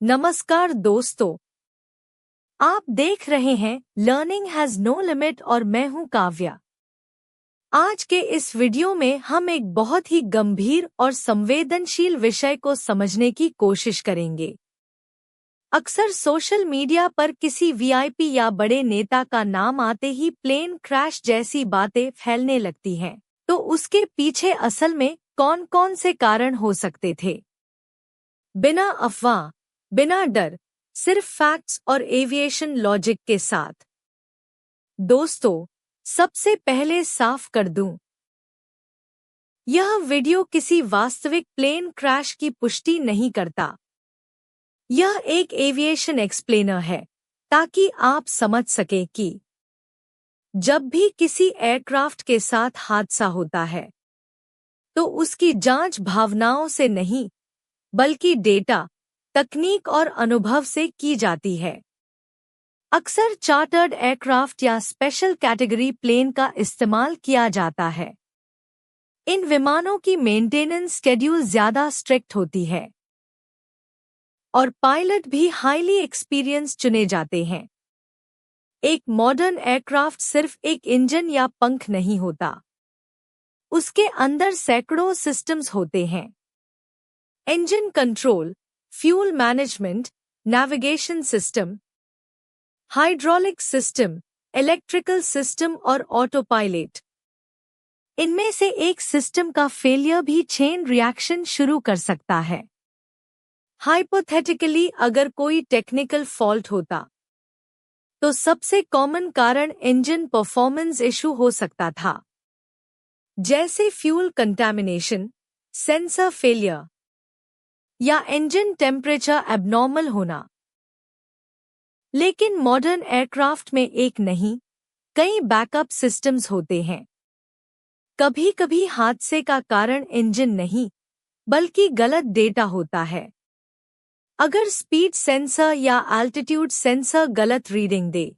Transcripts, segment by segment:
नमस्कार दोस्तों, आप देख रहे हैं लर्निंग हैज नो लिमिट और मैं हूं काव्या। आज के इस वीडियो में हम एक बहुत ही गंभीर और संवेदनशील विषय को समझने की कोशिश करेंगे। अक्सर सोशल मीडिया पर किसी वीआईपी या बड़े नेता का नाम आते ही प्लेन क्रैश जैसी बातें फैलने लगती हैं, तो उसके पीछे असल में कौन-कौन से कारण हो सकते थे? बिना अफवाह, बिना डर, सिर्फ फैक्ट्स और एविएशन लॉजिक के साथ। दोस्तों, सबसे पहले साफ कर दूं, यह वीडियो किसी वास्तविक प्लेन क्रैश की पुष्टि नहीं करता। यह एक एविएशन एक्सप्लेनर है, ताकि आप समझ सकें कि जब भी किसी एयरक्राफ्ट के साथ हादसा होता है, तो उसकी जांच भावनाओं से नहीं, बल्कि डेटा, तकनीक और अनुभव से की जाती है। अक्सर चार्टर्ड एयरक्राफ्ट या स्पेशल कैटेगरी प्लेन का इस्तेमाल किया जाता है। इन विमानों की मेंटेनेंस शेड्यूल ज्यादा स्ट्रिक्ट होती है और पायलट भी हाईली एक्सपीरियंस चुने जाते हैं। एक मॉडर्न एयरक्राफ्ट सिर्फ एक इंजन या पंख नहीं होता, उसके अंदर सैकड़ों सिस्टम्स होते हैं। Engine control, fuel management, navigation system, hydraulic system, electrical system और ऑटो पायलट। इनमें से एक सिस्टम का फेलियर भी चेन रिएक्शन शुरू कर सकता है। हाइपोथेटिकली अगर कोई टेक्निकल फॉल्ट होता, तो सबसे कॉमन कारण इंजन परफॉर्मेंस इशू हो सकता था, जैसे फ्यूल कंटामिनेशन, सेंसर फेलियर या इंजन टेम्परेचर एबनॉर्मल होना। लेकिन मॉडर्न एयरक्राफ्ट में एक नहीं, कई बैकअप सिस्टम्स होते हैं। कभी-कभी हादसे का कारण इंजन नहीं, बल्कि गलत डेटा होता है। अगर स्पीड सेंसर या एल्टीट्यूड सेंसर गलत रीडिंग दे,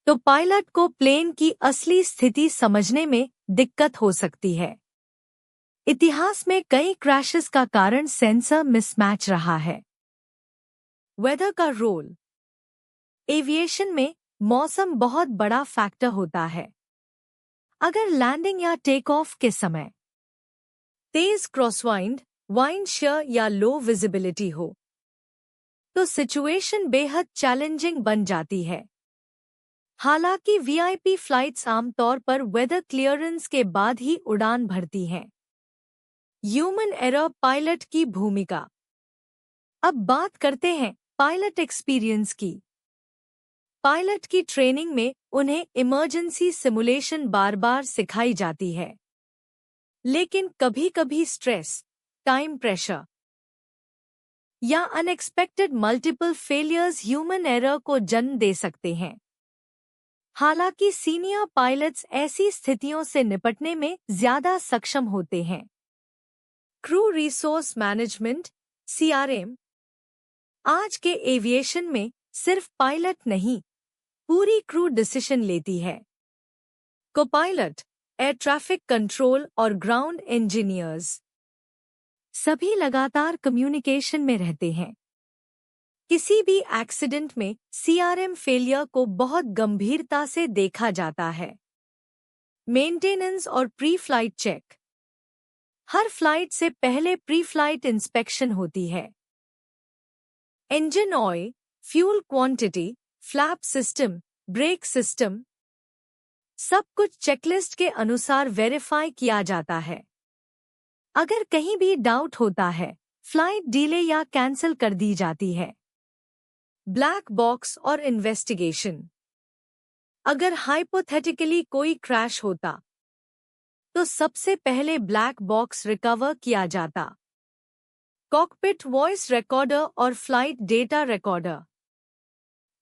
तो पायलट को प्लेन की असली स्थिति समझने में दिक्कत हो सकती है। इतिहास में कई क्रैशेस का कारण सेंसर मिसमैच रहा है। वेदर का रोल। एविएशन में मौसम बहुत बड़ा फैक्टर होता है। अगर लैंडिंग या टेक ऑफ के समय तेज क्रॉसवाइंड, वाइंड शेयर या लो विजिबिलिटी हो, तो सिचुएशन बेहद चैलेंजिंग बन जाती है। हालांकि वीआईपी फ्लाइट्स आमतौर पर वेदर क्लियरेंस के बाद ही उड़ान भरती हैं। ह्यूमन एरर पायलट की भूमिका। अब बात करते हैं पायलट एक्सपीरियंस की। पायलट की ट्रेनिंग में उन्हें इमरजेंसी सिमुलेशन बार-बार सिखाई जाती है। लेकिन कभी-कभी स्ट्रेस, टाइम प्रेशर या unexpected multiple failures human error को जन्म दे सकते हैं। हालांकि सीनियर पायलट्स ऐसी स्थितियों से निपटने में ज्यादा सक्षम होते हैं। Crew resource management, CRM. आज के एविएशन में सिर्फ पायलट नहीं, पूरी क्रू डिसीजन लेती है। को-पायलट, एयर ट्रैफिक कंट्रोल और ग्राउंड इंजीनियर्स सभी लगातार कम्युनिकेशन में रहते हैं। किसी भी एक्सीडेंट में सीआरएम फेलियर को बहुत गंभीरता से देखा जाता है। मेंटेनेंस और प्री फ्लाइट चेक। हर फ्लाइट से पहले प्री फ्लाइट इंस्पेक्शन होती है। Engine oil, fuel quantity, flap system, brake system, सब कुछ चेकलिस्ट के अनुसार वेरीफाई किया जाता है। अगर कहीं भी डाउट होता है, फ्लाइट डिले या कैंसिल कर दी जाती है। ब्लैक बॉक्स और इन्वेस्टिगेशन। अगर हाइपोथेटिकली कोई क्रैश होता, तो सबसे पहले ब्लैक बॉक्स रिकवर किया जाता। कॉकपिट वॉइस रिकॉर्डर और फ्लाइट डेटा रिकॉर्डर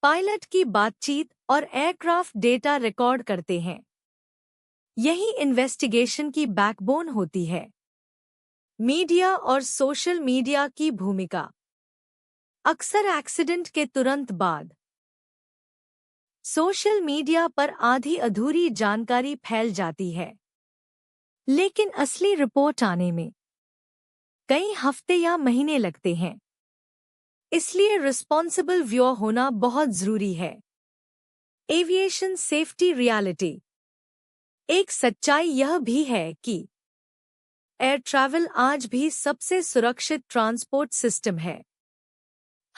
पायलट की बातचीत और एयरक्राफ्ट डेटा रिकॉर्ड करते हैं। यही इन्वेस्टिगेशन की बैकबोन होती है। मीडिया और सोशल मीडिया की भूमिका। अक्सर एक्सीडेंट के तुरंत बाद सोशल मीडिया पर आधी अधूरी जानकारी फैल जाती है, लेकिन असली रिपोर्ट आने में कई हफ्ते या महीने लगते हैं। इसलिए रिस्पॉन्सिबल व्यूअर होना बहुत जरूरी है। Aviation safety reality. एक सच्चाई यह भी है कि एयर ट्रैवल आज भी सबसे सुरक्षित ट्रांसपोर्ट सिस्टम है।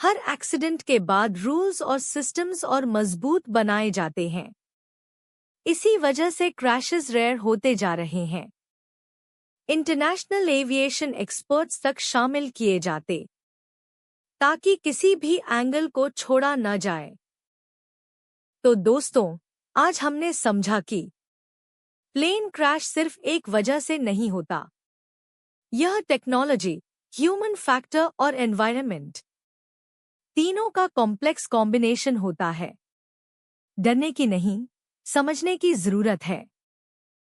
हर एक्सीडेंट के बाद रूल्स और सिस्टम्स और मजबूत बनाए जाते हैं। इसी वजह से क्रैशेस रेयर होते जा रहे हैं। इंटरनेशनल एविएशन एक्सपर्ट्स तक शामिल किए जाते ताकि किसी भी एंगल को छोड़ा न जाए। तो दोस्तों, आज हमने समझा कि प्लेन क्रैश सिर्फ एक वजह से नहीं होता। यह टेक्नोलॉजी, ह्यूमन फैक्टर और एनवायरनमेंट तीनों का कॉम्प्लेक्स कॉम्बिनेशन होता है। डरने की नहीं, समझने की जरूरत है।